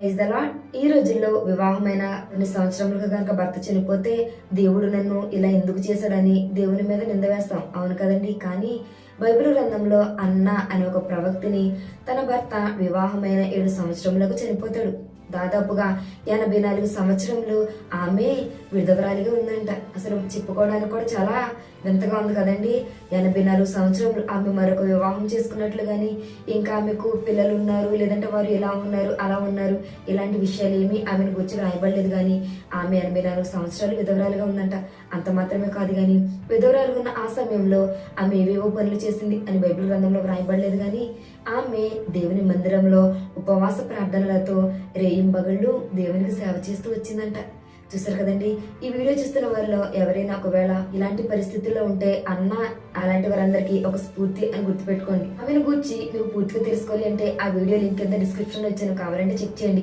Praise the lord. ఈ రోజుల్లో వివాహమైన కొన్ని సంవత్సరములుగా గనక భర్త చనిపోతే దేవుడు నన్ను ఇలా ఎందుకు చేశాడని దేవుని మీద నింద వేస్తాం, అవును కదండి. కానీ బైబిల్ గ్రంథంలో అన్న అనే ఒక ప్రవక్తిని తన భర్త వివాహమైన 7 సంవత్సరములకు చనిపోతాడు. దాదాపుగా 84 సంవత్సరములు ఆమె విధవరాలిగా ఉందంట. అసలు చెప్పుకోవడానికి కూడా చాలా వింతగా ఉంది కదండి. 84 సంవత్సరములు ఆమె మరొక వివాహం చేసుకున్నట్లు కానీ, ఇంకా ఆమెకు పిల్లలు ఉన్నారు, లేదంటే వారు ఇలా ఉన్నారు అలా ఉన్నారు, ఇలాంటి విషయాలు ఏమీ ఆమెను గురించి రాయబడలేదు. కానీ ఆమె 84 సంవత్సరాలు విధవరాలుగా ఉందంట. అంత మాత్రమే కాదు, కానీ విధవరాలుగా ఉన్న ఆ సమయంలో ఆమె ఏవేవో పనులు చేసింది అని బైబిల్ గ్రంథంలో రాయబడలేదు. కానీ ఆమె దేవుని మందిరంలో ఉపవాస ప్రార్థనలతో రేయింబగళ్ళు దేవునికి సేవ చేస్తూ వచ్చిందంట. చూసారు కదండి. ఈ వీడియో చూస్తున్న వారిలో ఎవరైనా ఒకవేళ ఇలాంటి పరిస్థితుల్లో ఉంటే అన్న అలాంటి వారందరికీ ఒక స్ఫూర్తి అని గుర్తుపెట్టుకోండి. ఆమెను గూర్చి నువ్వు పూర్తిగా తెలుసుకోవాలి అంటే ఆ వీడియో లింక్ కింద డిస్క్రిప్షన్ లో ఇచ్చాను, కావాలంటే చెక్ చేయండి.